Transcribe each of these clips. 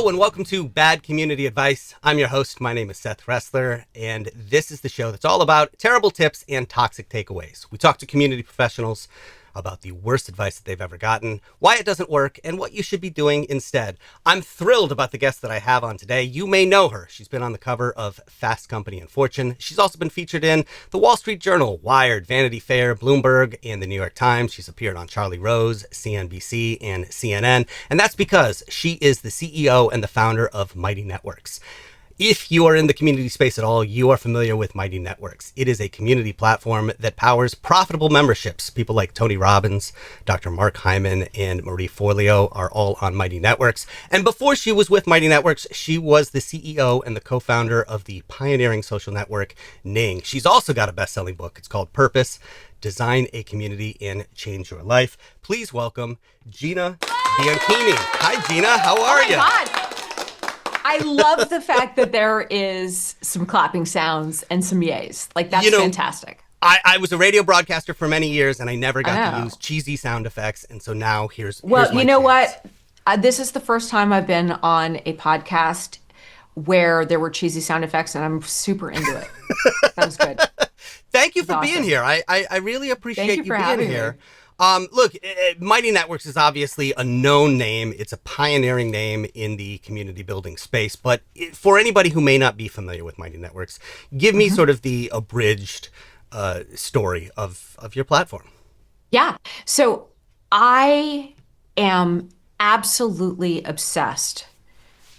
Hello and welcome to Bad Community Advice. I'm your host. My name is Seth Ressler, and this is the show that's all about terrible tips and toxic takeaways. We talk to community professionals about the worst advice that they've ever gotten, why it doesn't work, and what you should be doing instead. I'm thrilled about the guest that I have on today. You may know her. She's been on the cover of Fast Company and Fortune. She's also been featured in the Wall Street Journal, Wired, Vanity Fair, Bloomberg, and the New York Times. She's appeared on Charlie Rose, CNBC, and CNN. And that's because she is the CEO and the founder of Mighty Networks. If you are in the community space at all, you are familiar with Mighty Networks. It is a community platform that powers profitable memberships. People like Tony Robbins, Dr. Mark Hyman, and Marie Forleo are all on Mighty Networks. And before she was with Mighty Networks, she was the CEO and the co-founder of the pioneering social network Ning. She's also got a best-selling book. It's called Purpose: Design a Community and Change Your Life. Please welcome Gina Bianchini. Hi, Gina. How are you? God. I love the fact that there is some clapping sounds and some yays. Like, that's fantastic. I was a radio broadcaster for many years, and I never got to use cheesy sound effects. And so now here's Well, my you know chance. what? This is the first time I've been on a podcast where there were cheesy sound effects, and I'm super into it. That was good. Thank you for That's being awesome. here. I really appreciate Thank you you for being having here. me. Look, Mighty Networks is obviously a known name. It's a pioneering name in the community building space. But for anybody who may not be familiar with Mighty Networks, give me sort of the abridged story of your platform. Yeah. So I am absolutely obsessed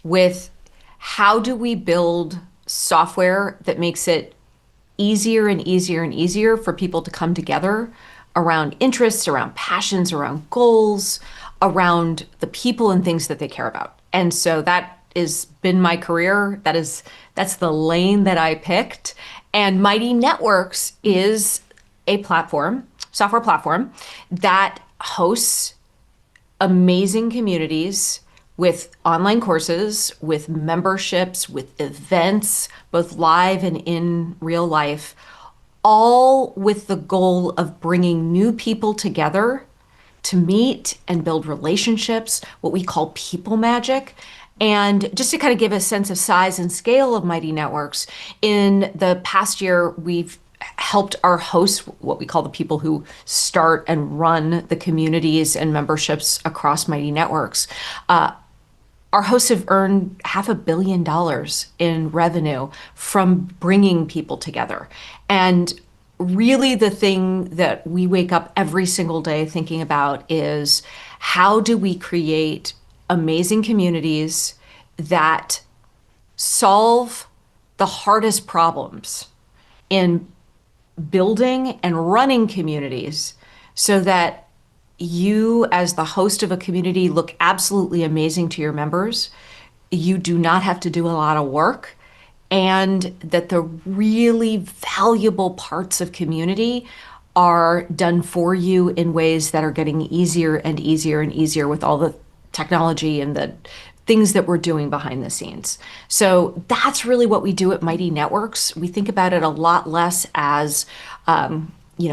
with how do we build software that makes it easier and easier and easier for people to come together around interests, around passions, around goals, around the people and things that they care about. And so that has been my career. That's the lane that I picked. And Mighty Networks is a platform, software platform, that hosts amazing communities with online courses, with memberships, with events, both live and in real life, all with the goal of bringing new people together to meet and build relationships, what we call people magic. And just to kind of give a sense of size and scale of Mighty Networks, in the past year, we've helped our hosts, what we call the people who start and run the communities and memberships across Mighty Networks. Our hosts have earned $500 million in revenue from bringing people together. And really the thing that we wake up every single day thinking about is how do we create amazing communities that solve the hardest problems in building and running communities so that you, as the host of a community, look absolutely amazing to your members. You do not have to do a lot of work, and that the really valuable parts of community are done for you in ways that are getting easier and easier and easier with all the technology and the things that we're doing behind the scenes. So that's really what we do at Mighty Networks. We think about it a lot less as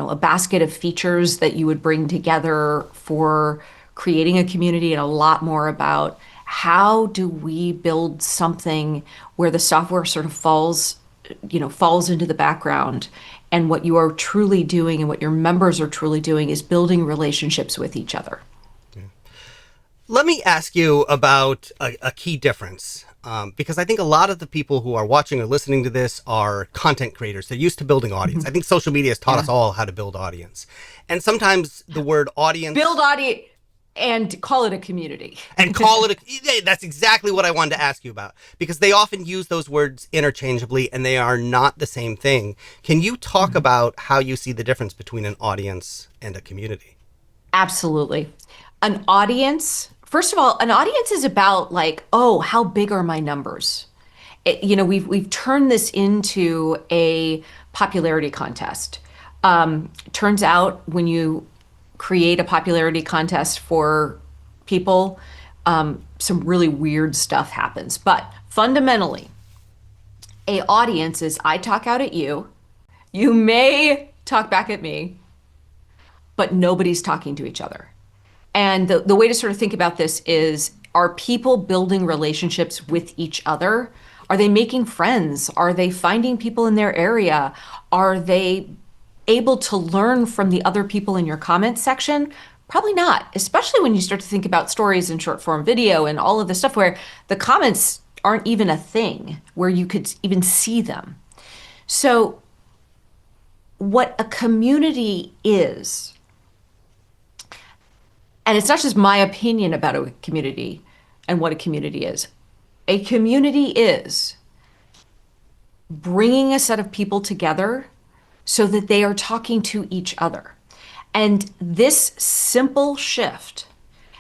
a basket of features that you would bring together for creating a community, and a lot more about how do we build something where the software sort of falls into the background, and what you are truly doing and what your members are truly doing is building relationships with each other. Let me ask you about a key difference, because I think a lot of the people who are watching or listening to this are content creators. They're used to building audience. I think social media has taught us all how to build audience. And sometimes the word audience... Build audience and call it a community. And call it that's exactly what I wanted to ask you about, because they often use those words interchangeably and they are not the same thing. Can you talk about how you see the difference between an audience and a community? Absolutely. An audience... First of all, an audience is about how big are my numbers? We've turned this into a popularity contest. Turns out when you create a popularity contest for people, some really weird stuff happens. But fundamentally, a audience is I talk out at you, you may talk back at me, but nobody's talking to each other. And the way to sort of think about this is are people building relationships with each other? Are they making friends? Are they finding people in their area? Are they able to learn from the other people in your comment section? Probably not, especially when you start to think about stories and short form video and all of the stuff where the comments aren't even a thing, where you could even see them. So, what a community is, and it's not just my opinion about a community and what a community is. A community is bringing a set of people together so that they are talking to each other. And this simple shift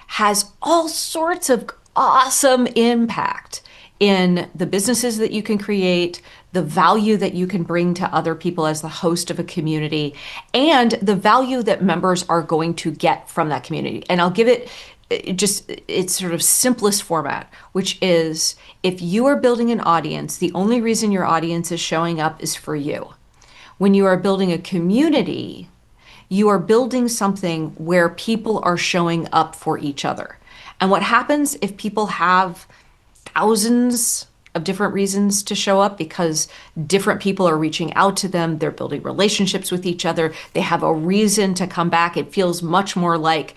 has all sorts of awesome impact in the businesses that you can create, the value that you can bring to other people as the host of a community, and the value that members are going to get from that community. And I'll give it just its sort of simplest format, which is if you are building an audience, the only reason your audience is showing up is for you. When you are building a community, you are building something where people are showing up for each other. And what happens if people have thousands of different reasons to show up because different people are reaching out to them, they're building relationships with each other, they have a reason to come back. It feels much more like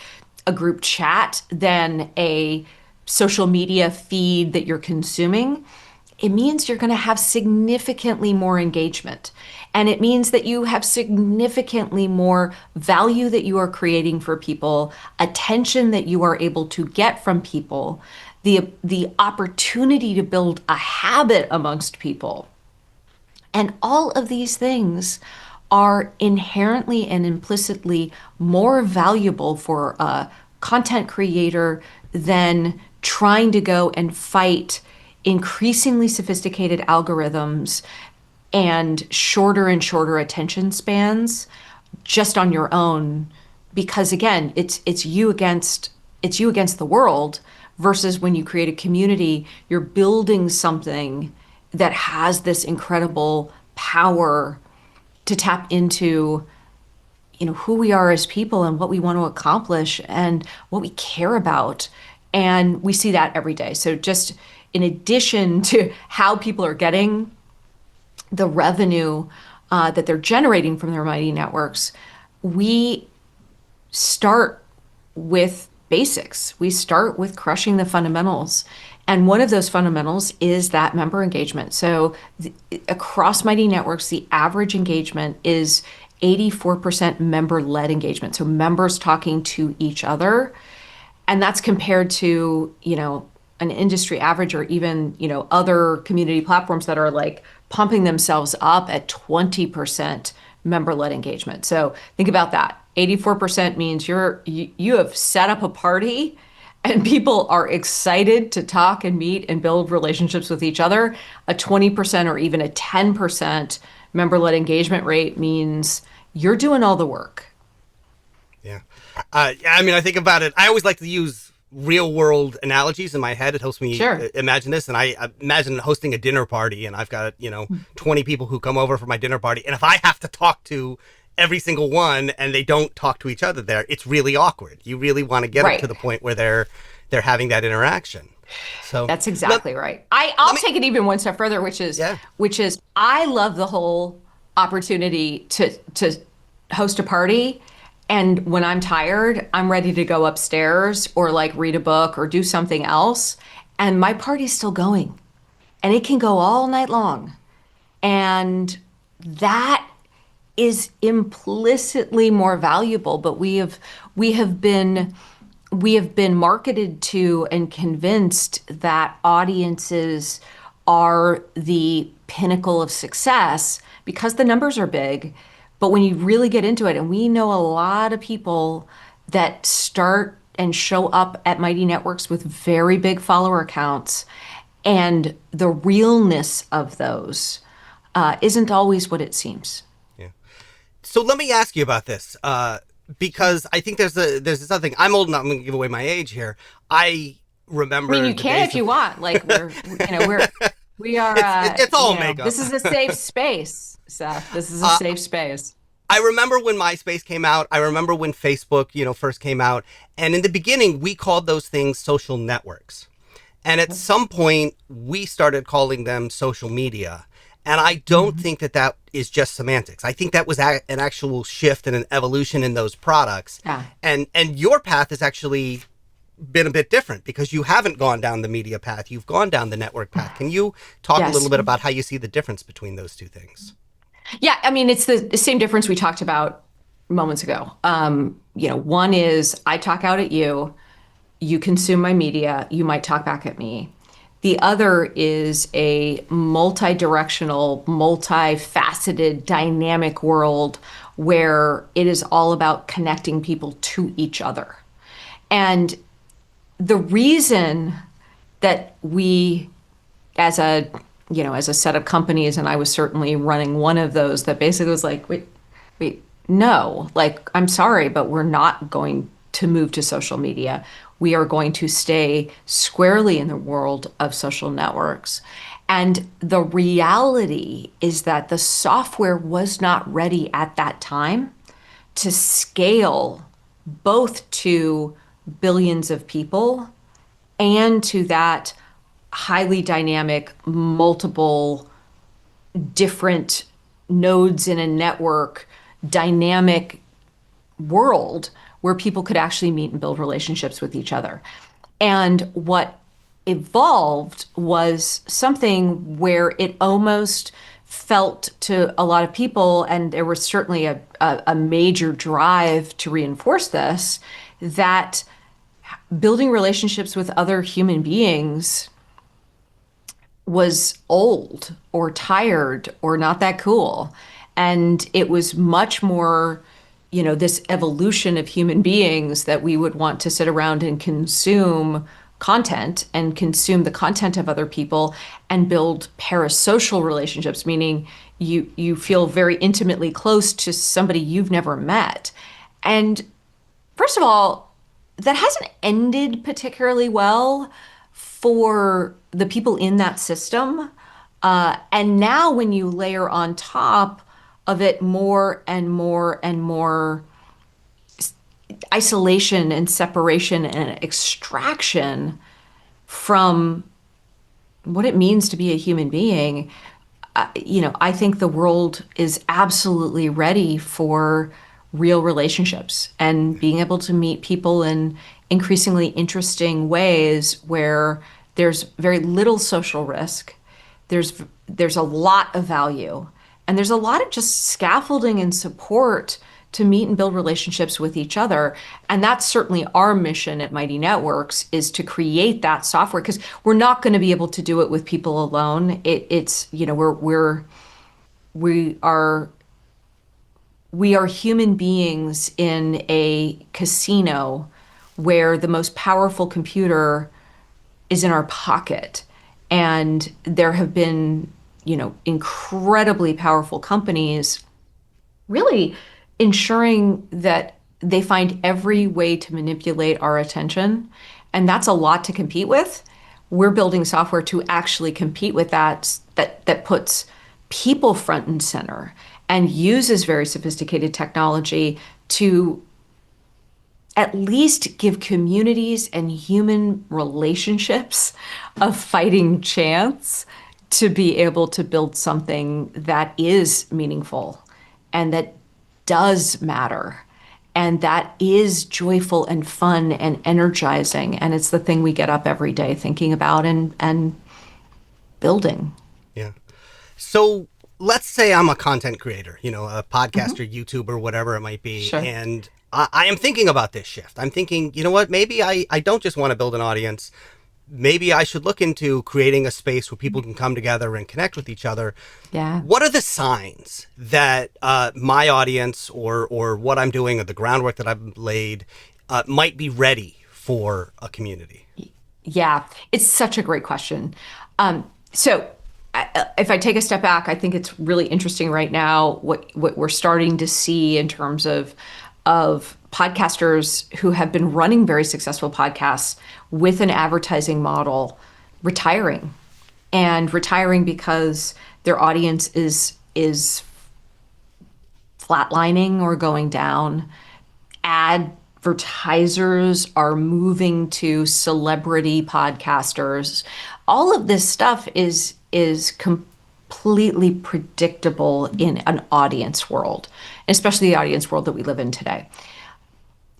a group chat than a social media feed that you're consuming. It means you're going to have significantly more engagement. And it means that you have significantly more value that you are creating for people, attention that you are able to get from people, the opportunity to build a habit amongst people. And all of these things are inherently and implicitly more valuable for a content creator than trying to go and fight increasingly sophisticated algorithms and shorter attention spans just on your own, because again, it's you against the world, versus when you create a community, you're building something that has this incredible power to tap into, who we are as people and what we want to accomplish and what we care about. And we see that every day. So just in addition to how people are getting the revenue that they're generating from their mighty networks, we start with basics. We start with crushing the fundamentals. And one of those fundamentals is that member engagement. So across mighty networks, the average engagement is 84% member-led engagement. So members talking to each other. And that's compared to, an industry average or even, other community platforms that are like pumping themselves up at 20% member-led engagement. So think about that. 84% means you have set up a party and people are excited to talk and meet and build relationships with each other. A 20% or even a 10% member-led engagement rate means you're doing all the work. Yeah. I think about it. I always like to use real world analogies in my head. It helps me imagine this. And I imagine hosting a dinner party and I've got, 20 people who come over for my dinner party. And if I have to talk to every single one and they don't talk to each other there, it's really awkward. You really want to get up to the point where they're having that interaction. So that's exactly right. I'll take it even one step further, which is I love the whole opportunity to host a party. And when I'm tired, I'm ready to go upstairs or like read a book or do something else. And my party's still going. And it can go all night long. And that is implicitly more valuable. But we have been marketed to and convinced that audiences are the pinnacle of success because the numbers are big. But when you really get into it, and we know a lot of people that start and show up at Mighty Networks with very big follower accounts, and the realness of those isn't always what it seems. Yeah. So let me ask you about this, because I think there's this other thing. I'm old enough. I'm going to give away my age here. I remember. I mean, you can if you want. Like we are. It's all makeup. This is a safe space, Seth. This is a safe space. I remember when MySpace came out. I remember when Facebook, first came out. And in the beginning, we called those things social networks. And at some point, we started calling them social media. And I don't think that that is just semantics. I think that was an actual shift and an evolution in those products. Yeah. And your path has actually been a bit different because you haven't gone down the media path. You've gone down the network path. Can you talk a little Yes. bit about how you see the difference between those two things? Yeah, I mean, it's the same difference we talked about moments ago. One is I talk out at you, you consume my media, you might talk back at me. The other is a multi-directional, multifaceted, dynamic world where it is all about connecting people to each other. And the reason that we, as a as a set of companies, and I was certainly running one of those that basically was like, wait, no, like, I'm sorry, but we're not going to move to social media. We are going to stay squarely in the world of social networks. And the reality is that the software was not ready at that time to scale both to billions of people and to that highly dynamic, multiple different nodes in a network, dynamic world where people could actually meet and build relationships with each other. And what evolved was something where it almost felt to a lot of people, and there was certainly a major drive to reinforce this, that building relationships with other human beings was old or tired or not that cool. And it was much more, this evolution of human beings that we would want to sit around and consume content and consume the content of other people and build parasocial relationships, meaning you feel very intimately close to somebody you've never met. And first of all, that hasn't ended particularly well for the people in that system. And now when you layer on top of it more and more and more isolation and separation and extraction from what it means to be a human being, I think the world is absolutely ready for real relationships and being able to meet people in increasingly interesting ways where there's very little social risk. There's a lot of value, and there's a lot of just scaffolding and support to meet and build relationships with each other. And that's certainly our mission at Mighty Networks, is to create that software, because we're not going to be able to do it with people alone. We are human beings in a casino where the most powerful computer is in our pocket. And there have been, incredibly powerful companies really ensuring that they find every way to manipulate our attention. And that's a lot to compete with. We're building software to actually compete with that puts people front and center and uses very sophisticated technology to at least give communities and human relationships a fighting chance to be able to build something that is meaningful and that does matter and that is joyful and fun and energizing. And it's the thing we get up every day thinking about and building. Yeah. So let's say I'm a content creator, a podcaster, YouTuber, whatever it might be. Sure. And I am thinking about this shift. I'm thinking, you know what, maybe I don't just want to build an audience. Maybe I should look into creating a space where people can come together and connect with each other. Yeah. What are the signs that my audience or what I'm doing or the groundwork that I've laid might be ready for a community? Yeah, it's such a great question. So if I take a step back, I think it's really interesting right now what we're starting to see in terms of podcasters who have been running very successful podcasts with an advertising model retiring because their audience is flatlining or going down. Advertising advertisers are moving to celebrity podcasters. All of this stuff is completely predictable in an audience world, especially the audience world that we live in today.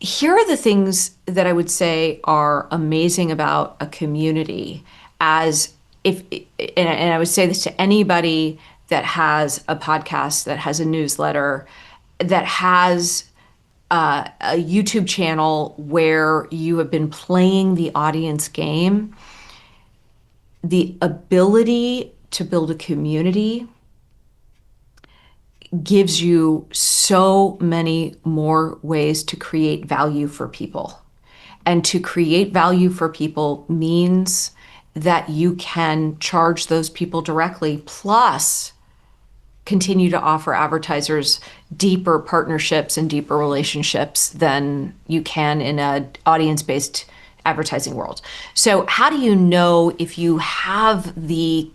Here are the things that I would say are amazing about a community as if and I would say this to anybody that has a podcast, that has a newsletter, that has a YouTube channel where you have been playing the audience game. The ability to build a community gives you so many more ways to create value for people. And to create value for people means that you can charge those people directly, plus continue to offer advertisers deeper partnerships and deeper relationships than you can in an audience-based advertising world. So how do you know if you have the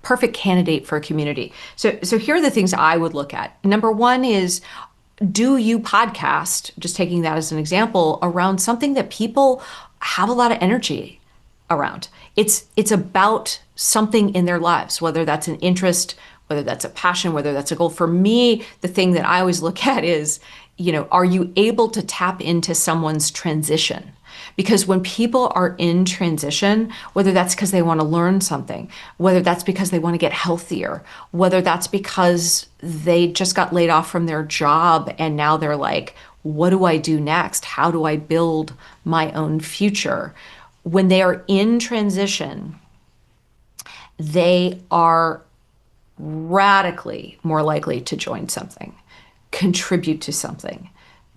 perfect candidate for a community? So here are the things I would look at. Number one is, do you podcast, just taking that as an example, around something that people have a lot of energy around? It's about something in their lives, whether that's an interest, whether that's a passion, whether that's a goal. For me, the thing that I always look at is, are you able to tap into someone's transition? Because when people are in transition, whether that's because they want to learn something, whether that's because they want to get healthier, whether that's because they just got laid off from their job and now they're like, what do I do next? How do I build my own future? When they are in transition, they are radically more likely to join something, contribute to something,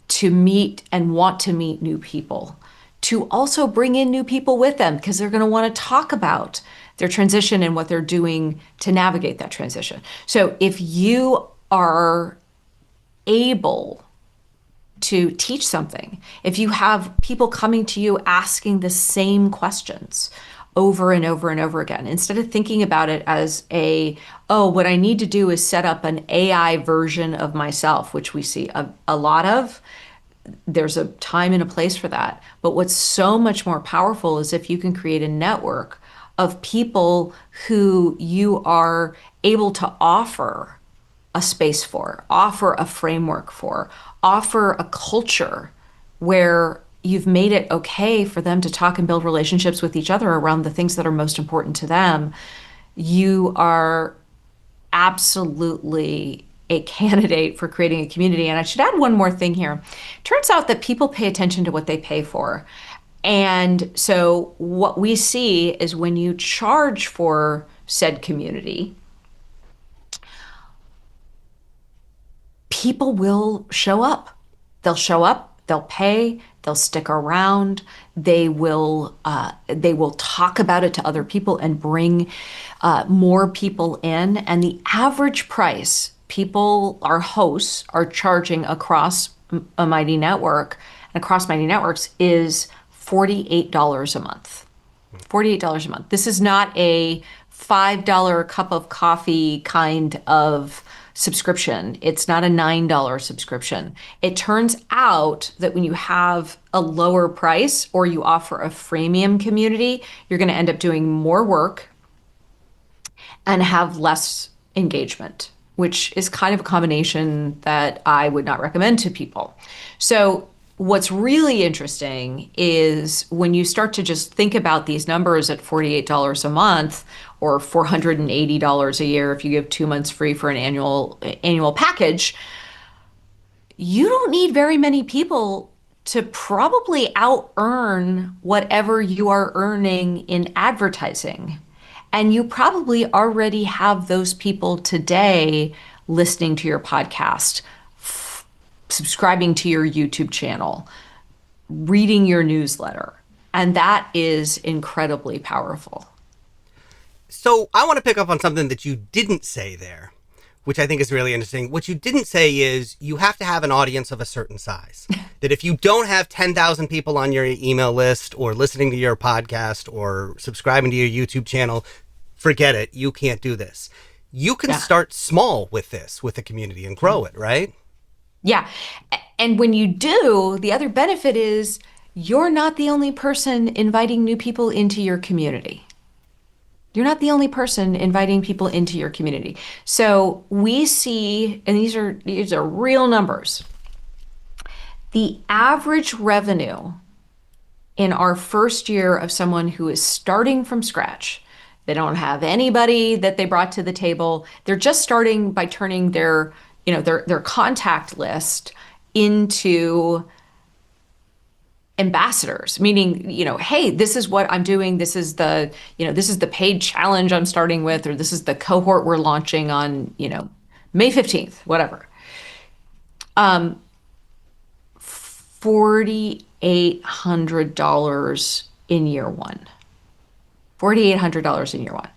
to meet and want to meet new people, to also bring in new people with them because they're going to want to talk about their transition and what they're doing to navigate that transition. So if you are able to teach something, if you have people coming to you asking the same questions over and over and over again, instead of thinking about it as what I need to do is set up an AI version of myself, which we see a lot of. There's a time and a place for that. But what's so much more powerful is if you can create a network of people who you are able to offer a space for, offer a framework for, offer a culture where you've made it okay for them to talk and build relationships with each other around the things that are most important to them. You are absolutely a candidate for creating a community. And I should add one more thing here. Turns out that people pay attention to what they pay for. And so what we see is when you charge for said community, people will show up. They'll show up, they'll pay, they'll stick around, they will talk about it to other people and bring more people in. And the average price our hosts are charging across a Mighty Network and across Mighty Networks is $48 a month. $48 a month. This is not a $5 cup of coffee kind of subscription. It's not a $9 subscription. It turns out that when you have a lower price or you offer a freemium community, you're going to end up doing more work and have less engagement, which is kind of a combination that I would not recommend to people. So what's really interesting is when you start to just think about these numbers at $48 a month or $480 a year if you give 2 months free for an annual package, you don't need very many people to probably out-earn whatever you are earning in advertising. And you probably already have those people today listening to your podcast, subscribing to your YouTube channel, reading your newsletter. And that is incredibly powerful. So I want to pick up on something that you didn't say there, which I think is really interesting. What you didn't say is you have to have an audience of a certain size. That if you don't have 10,000 people on your email list or listening to your podcast or subscribing to your YouTube channel, forget it. You can't do this. You can start small with this, with the community and grow it, right? Yeah. And when you do, the other benefit is you're not the only person inviting new people into your community. You're not the only person inviting people into your community. So we see, and these are real numbers. The average revenue in our first year of someone who is starting from scratch, they don't have anybody that they brought to the table. They're just starting by turning their contact list into ambassadors, meaning, hey, this is what I'm doing. This is the paid challenge I'm starting with, or this is the cohort we're launching on, May 15th, whatever. $4,800 in year one. $4,800 in year one.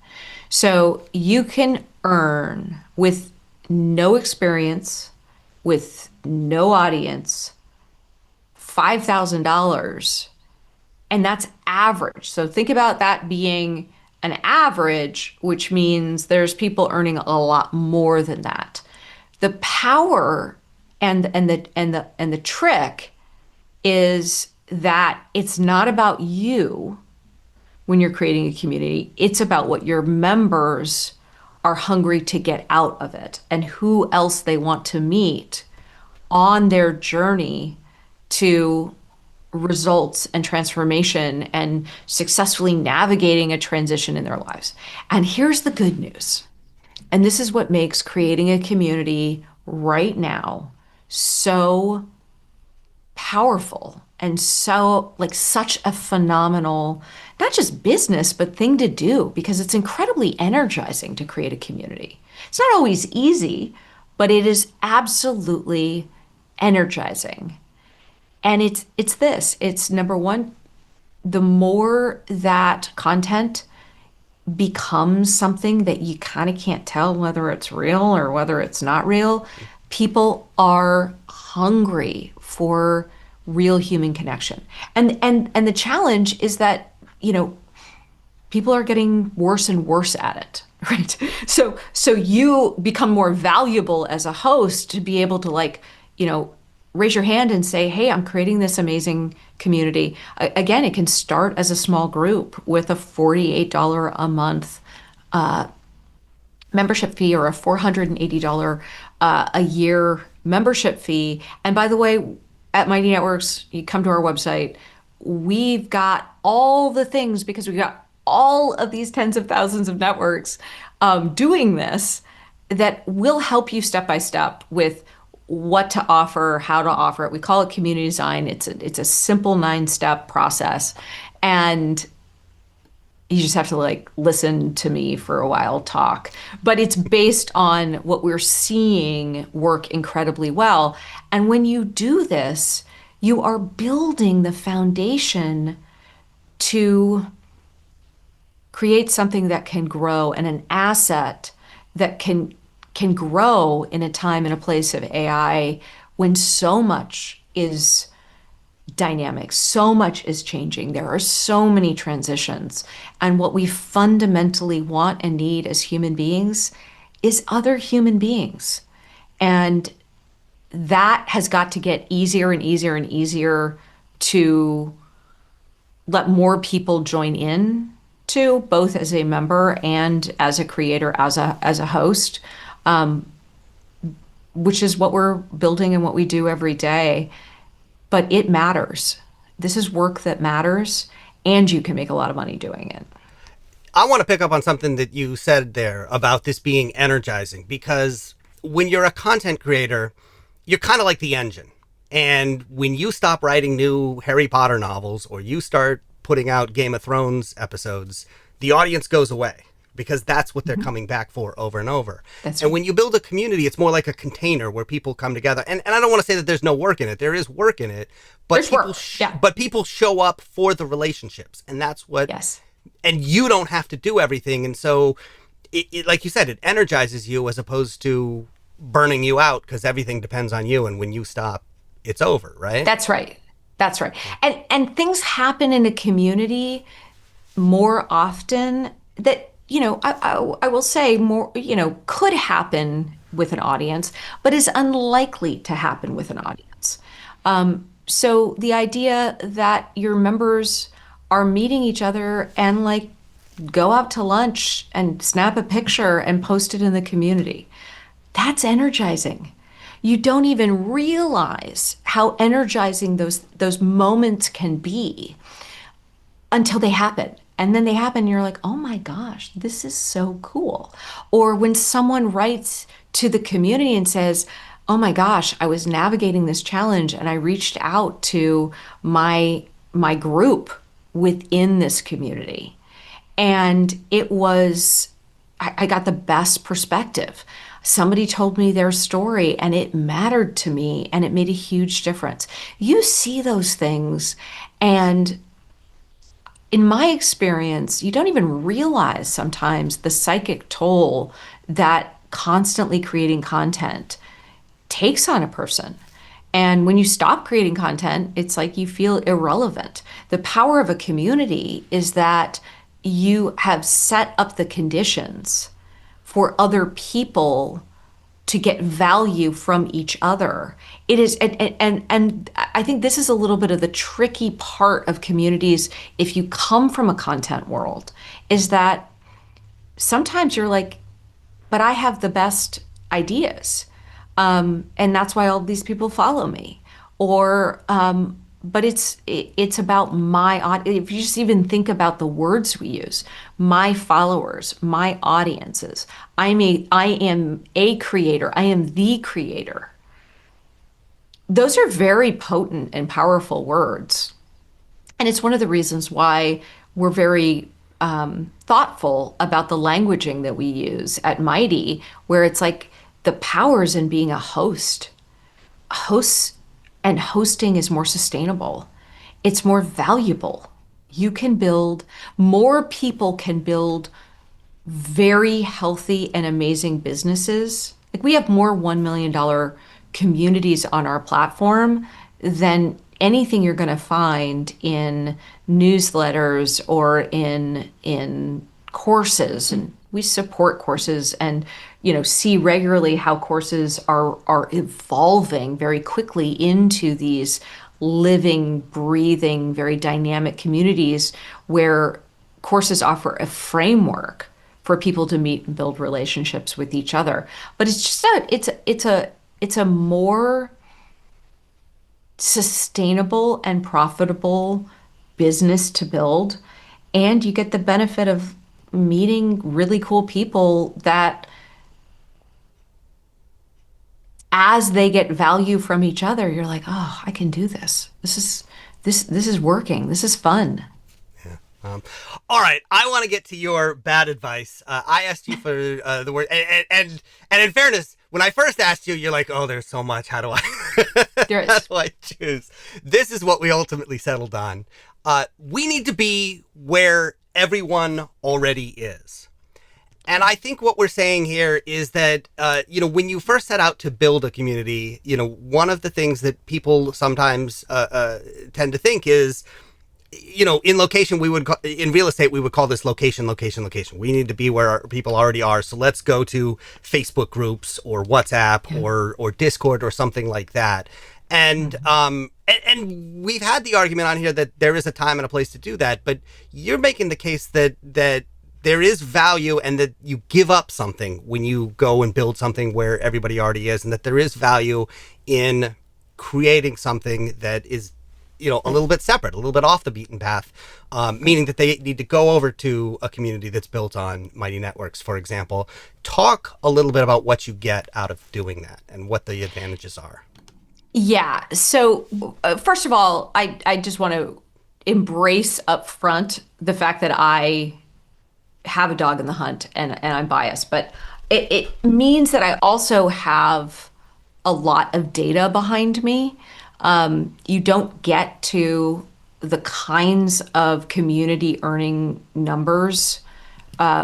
So you can earn with no experience, with no audience, $5,000, and that's average. So think about that being an average, which means there's people earning a lot more than that. The power and the trick is that it's not about you when you're creating a community. It's about what your members are hungry to get out of it and who else they want to meet on their journey to results and transformation and successfully navigating a transition in their lives. And here's the good news. And this is what makes creating a community right now so powerful and so like such a phenomenal, not just business, but thing to do, because it's incredibly energizing to create a community. It's not always easy, but it is absolutely energizing. And it's number one, the more that content becomes something that you kind of can't tell whether it's real or whether it's not real, people are hungry for real human connection. And the challenge is that, people are getting worse and worse at it, right? So you become more valuable as a host to be able to raise your hand and say, hey, I'm creating this amazing community. Again, it can start as a small group with a $48 a month membership fee or a $480 a year membership fee. And by the way, at Mighty Networks, you come to our website, we've got all the things because we've got all of these tens of thousands of networks doing this that will help you step by step with what to offer, how to offer it. We call it community design. It's a simple 9-step process. And you just have to listen to me for a while talk. But it's based on what we're seeing work incredibly well. And when you do this, you are building the foundation to create something that can grow and an asset that can grow in a time and a place of AI when so much is dynamic, so much is changing. There are so many transitions. And what we fundamentally want and need as human beings is other human beings. And that has got to get easier and easier and easier to let more people join in to, both as a member and as a creator, as a host, which is what we're building and what we do every day. But it matters. This is work that matters, and you can make a lot of money doing it. I want to pick up on something that you said there about this being energizing, because when you're a content creator, you're kind of like the engine. And when you stop writing new Harry Potter novels or you start putting out Game of Thrones episodes, the audience goes away because that's what they're coming back for over and over. That's and right. when you build a community, it's more like a container where people come together. And I don't want to say that there's no work in it. There is work in it, but There's work. Yeah. but people show up for the relationships, and that's what. Yes. And you don't have to do everything, and so it like you said, it energizes you as opposed to burning you out because everything depends on you, and when you stop, it's over, right? That's right. That's right. And things happen in a community more often that, I will say more, could happen with an audience, but is unlikely to happen with an audience. So the idea that your members are meeting each other and like go out to lunch and snap a picture and post it in the community, that's energizing. You don't even realize how energizing those moments can be until they happen. And then they happen, and you're like, oh my gosh, this is so cool. Or when someone writes to the community and says, oh my gosh, I was navigating this challenge and I reached out to my group within this community. And it was, I got the best perspective. Somebody told me their story and it mattered to me and it made a huge difference. You see those things, and in my experience, you don't even realize sometimes the psychic toll that constantly creating content takes on a person. And when you stop creating content, it's like you feel irrelevant. The power of a community is that you have set up the conditions for other people to get value from each other. It is, and I think this is a little bit of the tricky part of communities if you come from a content world, is that sometimes you're like, but I have the best ideas. And that's why all these people follow me. Or, but it's about if you just even think about the words we use, my followers, my audiences. I am a creator. I am the creator. Those are very potent and powerful words. And it's one of the reasons why we're very thoughtful about the languaging that we use at Mighty, where it's like the powers in being a host. Hosts and hosting is more sustainable. It's more valuable. More people can build very healthy and amazing businesses. Like we have more $1 million communities on our platform than anything you're going to find in newsletters or in courses. And we support courses and see regularly how courses are evolving very quickly into these living, breathing, very dynamic communities where courses offer a framework for people to meet and build relationships with each other. But it's just it's a more sustainable and profitable business to build, and you get the benefit of meeting really cool people that as they get value from each other, you're like, oh, I can do this. This is working. This is fun. Yeah. All right. I want to get to your bad advice. I asked you for the word, and in fairness, when I first asked you, you're like, oh, there's so much. How do I, how do I choose? This is what we ultimately settled on. We need to be where everyone already is. And I think what we're saying here is that, when you first set out to build a community, one of the things that people sometimes tend to think is, in location, in real estate, we would call this location. We need to be where our people already are. So let's go to Facebook groups or WhatsApp or Discord or something like that. And and we've had the argument on here that there is a time and a place to do that. But you're making the case that there is value and that you give up something when you go and build something where everybody already is, and that there is value in creating something that is, a little bit separate, a little bit off the beaten path, meaning that they need to go over to a community that's built on Mighty Networks, for example. Talk a little bit about what you get out of doing that and what the advantages are. Yeah. So first of all, I just want to embrace up front the fact that I have a dog in the hunt and I'm biased, but it means that I also have a lot of data behind me. You don't get to the kinds of community earning numbers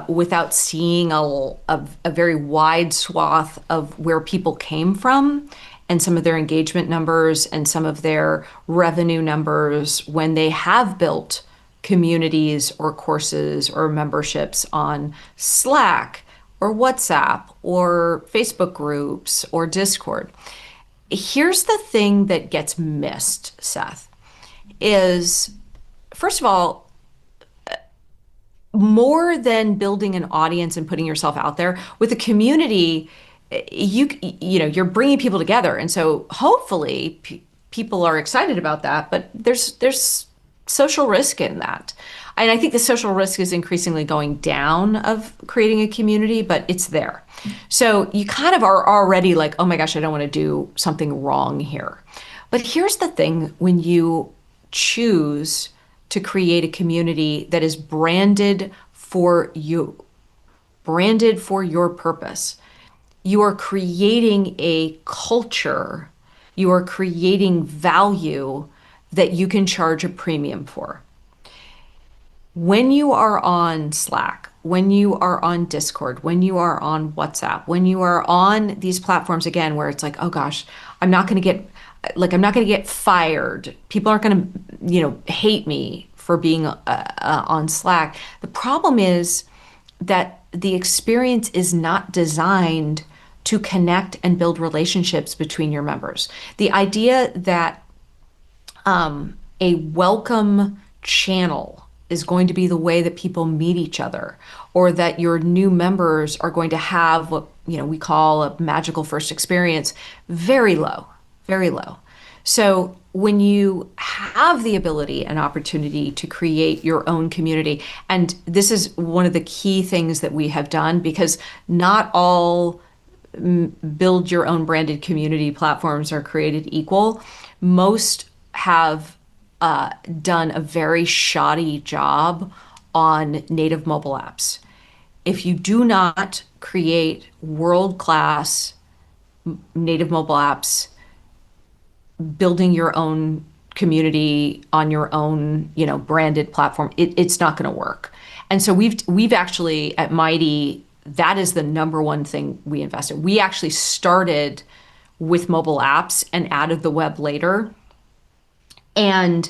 without seeing a very wide swath of where people came from and some of their engagement numbers and some of their revenue numbers when they have built communities or courses or memberships on Slack or WhatsApp or Facebook groups or Discord. Here's the thing that gets missed, Seth, is first of all, more than building an audience and putting yourself out there with a community, you're bringing people together, and so hopefully people are excited about that. But there's social risk in that, and I think the social risk is increasingly going down of creating a community, but it's there. So you kind of are already like, oh my gosh, I don't want to do something wrong here. But here's the thing: when you choose to create a community that is branded for you, branded for your purpose, you are creating a culture, you are creating value that you can charge a premium for. When you are on Slack, when you are on Discord, when you are on WhatsApp, when you are on these platforms again, where it's like, oh gosh, I'm not going to get I'm not going to get fired. People aren't going to, hate me for being on Slack. The problem is that the experience is not designed to connect and build relationships between your members. The idea that a welcome channel is going to be the way that people meet each other, or that your new members are going to have what we call a magical first experience, very low, very low. So when you have the ability and opportunity to create your own community, and this is one of the key things that we have done, because not all build your own branded community platforms are created equal. Most have done a very shoddy job on native mobile apps. If you do not create world-class native mobile apps, building your own community on your own, branded platform, it's not going to work. And so we've actually at Mighty, that is the number one thing we invested. We actually started with mobile apps and added the web later. And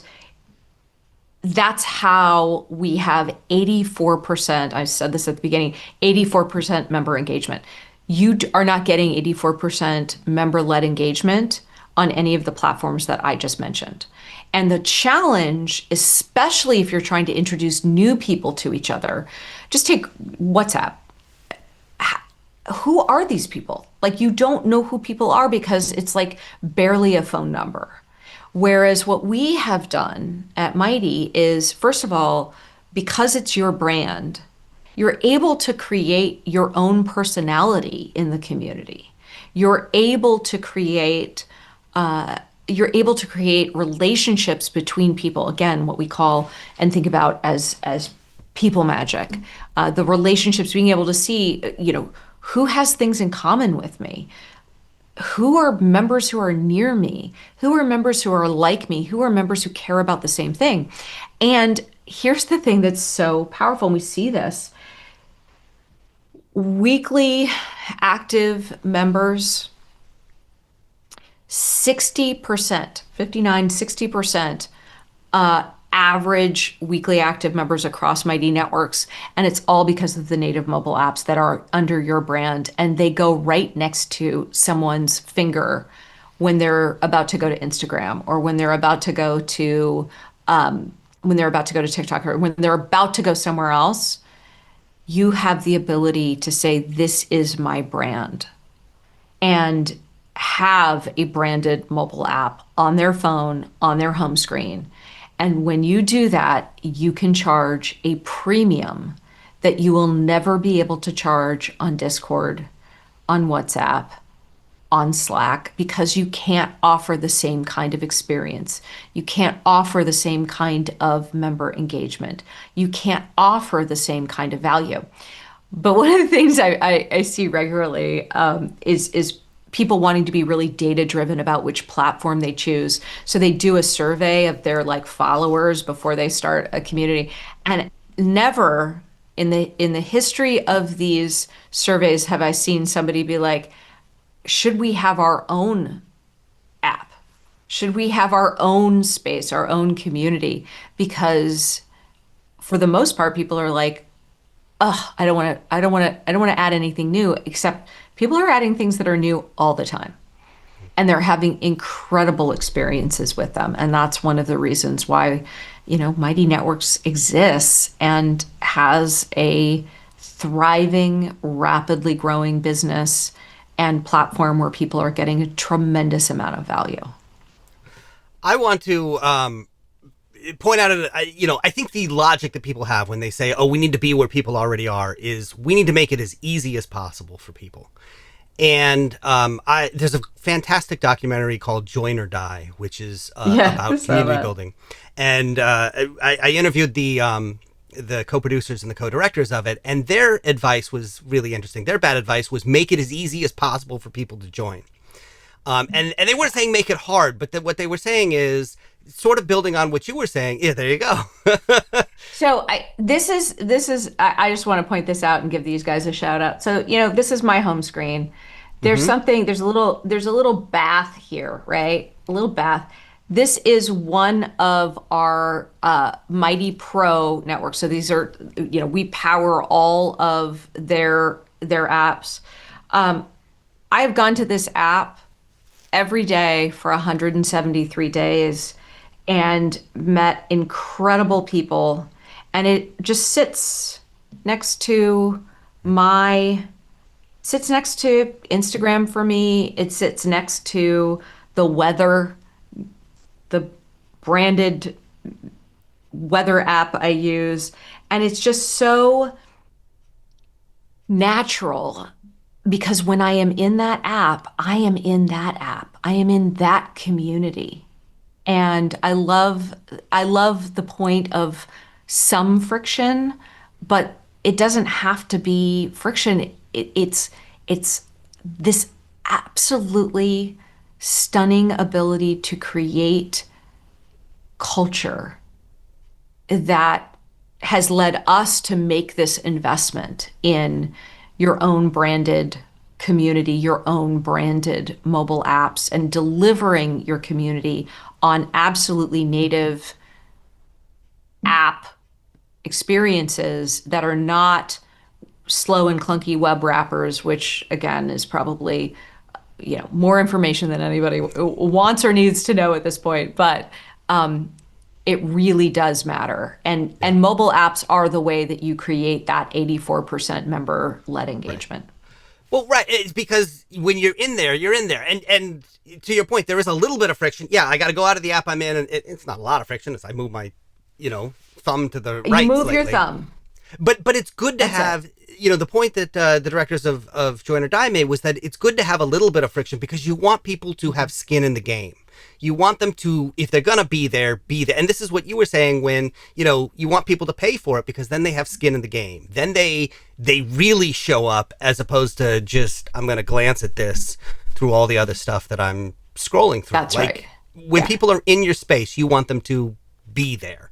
that's how we have 84%, I said this at the beginning, 84% member engagement. You are not getting 84% member-led engagement on any of the platforms that I just mentioned. And the challenge, especially if you're trying to introduce new people to each other, just take WhatsApp. Who are these people? Like, you don't know who people are because it's like barely a phone number. Whereas what we have done at Mighty is, first of all, because it's your brand, you're able to create your own personality in the community. You're able to create relationships between people. Again, what we call and think about as people magic. The relationships, being able to see, who has things in common with me. Who are members who are near me? Who are members who are like me? Who are members who care about the same thing? And here's the thing that's so powerful, and we see this. Weekly active members, 60%, 59, 60% average weekly active members across Mighty networks. And it's all because of the native mobile apps that are under your brand. And they go right next to someone's finger when they're about to go to Instagram, or when they're about to go to TikTok, or when they're about to go somewhere else. You have the ability to say, this is my brand, and have a branded mobile app on their phone, on their home screen. And when you do that, you can charge a premium that you will never be able to charge on Discord, on WhatsApp, on Slack, because you can't offer the same kind of experience. You can't offer the same kind of member engagement. You can't offer the same kind of value. But one of the things I see regularly is people wanting to be really data driven about which platform they choose. So they do a survey of their followers before they start a community. And never in the history of these surveys have I seen somebody be like, should we have our own app? Should we have our own space, our own community? Because for the most part, people are like, I don't want to add anything new, except people are adding things that are new all the time. And they're having incredible experiences with them. And that's one of the reasons why, Mighty Networks exists and has a thriving, rapidly growing business and platform where people are getting a tremendous amount of value. I want to point out, I think the logic that people have when they say, "Oh, we need to be where people already are," is we need to make it as easy as possible for people. And there's a fantastic documentary called Join or Die, which is Yeah, I about saw community that. building. And I interviewed the co-producers and the co-directors of it, and their advice was really interesting. Their bad advice was make it as easy as possible for people to join. And they weren't saying make it hard, but what they were saying is sort of building on what you were saying. Yeah, there you go. So I just want to point this out and give these guys a shout out. So, this is my home screen. Hmm. There's a little bath here, right? A little bath. This is one of our Mighty Pro networks. So these are, we power all of their apps. I have gone to this app every day for 173 days and met incredible people. And it just next to my, sits next to Instagram for me. It sits next to the weather, the branded weather app I use. And it's just so natural because when I am in that app, I am in that app. I am in that community. And I love the point of some friction, but it doesn't have to be friction. It's this absolutely stunning ability to create culture that has led us to make this investment in your own branded community, your own branded mobile apps, and delivering your community on absolutely native app experiences that are not slow and clunky web wrappers, which again is probably more information than anybody wants or needs to know at this point. But it really does matter. Yeah, And mobile apps are the way that you create that 84% member led right. engagement. Well, right. It's because when you're in there, you're in there. And to your point, there is a little bit of friction. Yeah, I got to go out of the app I'm in, and it's not a lot of friction. As I move my, thumb to the You right move your slightly. thumb. But it's good to That's it. have, the point that the directors of Join or Die made was that it's good to have a little bit of friction because you want people to have skin in the game. You want them to, if they're gonna be there, be there. And this is what you were saying when, you want people to pay for it because then they have skin in the game. Then they really show up as opposed to just I'm gonna glance at this through all the other stuff that I'm scrolling through. That's right. Like when Yeah, people are in your space, you want them to be there,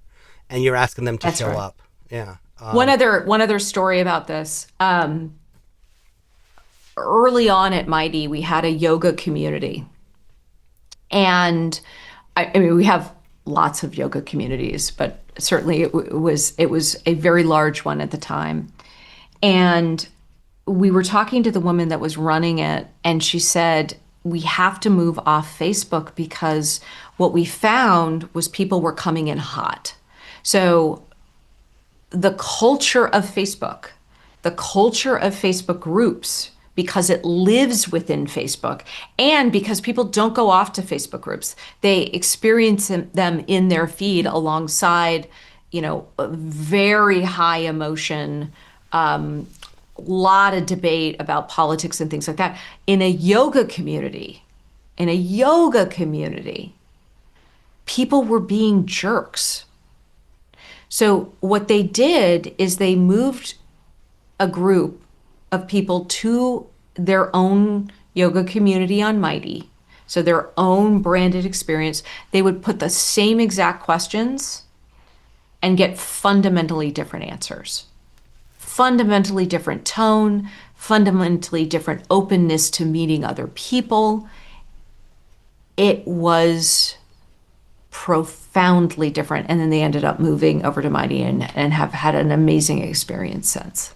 and you're asking them to that's show right. up. Yeah. One other story about this. Early on at Mighty, we had a yoga community. And I mean, we have lots of yoga communities, but certainly it was a very large one at the time. And we were talking to the woman that was running it, and she said, we have to move off Facebook because what we found was people were coming in hot. So the culture of Facebook, the culture of Facebook groups, because it lives within Facebook and because people don't go off to Facebook groups. They experience them in their feed alongside, a very high emotion, lot of debate about politics and things like that. In a yoga community, people were being jerks. So what they did is they moved a group of people to their own yoga community on Mighty, so their own branded experience. They would put the same exact questions and get fundamentally different answers, fundamentally different tone, fundamentally different openness to meeting other people. It was profoundly different. And then they ended up moving over to Mighty and have had an amazing experience since.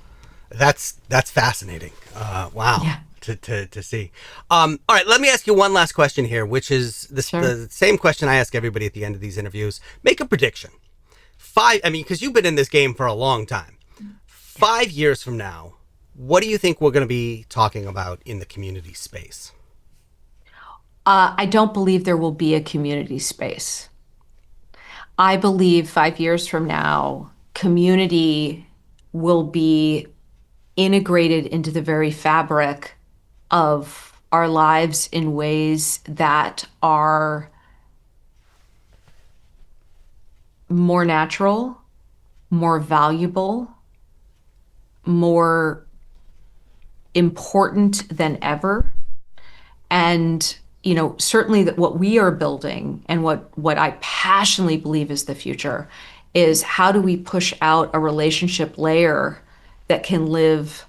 That's fascinating. Wow. Yeah, To see. All right, let me ask you one last question here, which is sure. the same question I ask everybody at the end of these interviews. Make a prediction. I mean, because you've been in this game for a long time. 5 years from now, what do you think we're going to be talking about in the community space? I don't believe there will be a community space. I believe 5 years from now, community will be integrated into the very fabric of our lives in ways that are more natural, more valuable, more important than ever. And certainly that what we are building and what I passionately believe is the future is how do we push out a relationship layer that can live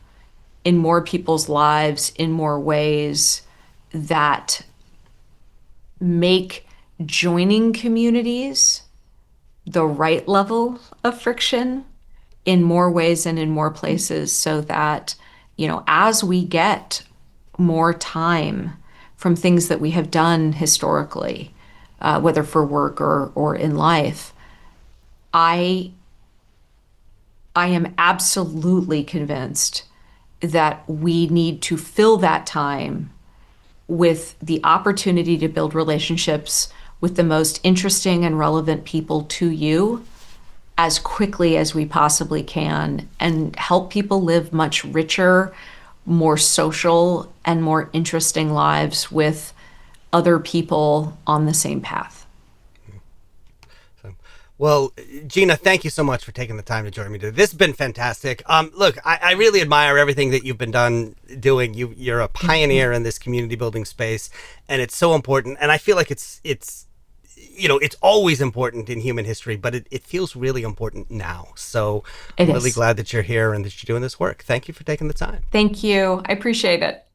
in more people's lives in more ways that make joining communities the right level of friction in more ways and in more places so that, as we get more time from things that we have done historically, whether for work or in life, I I am absolutely convinced that we need to fill that time with the opportunity to build relationships with the most interesting and relevant people to you as quickly as we possibly can and help people live much richer, more social, and more interesting lives with other people on the same path. Well, Gina, thank you so much for taking the time to join me today. This has been fantastic. Look, I really admire everything that you've been doing. You're a pioneer in this community building space, and it's so important. And I feel like it's always important in human history, but it feels really important now. So It I'm really is. glad that you're here and that you're doing this work. Thank you for taking the time. Thank you. I appreciate it.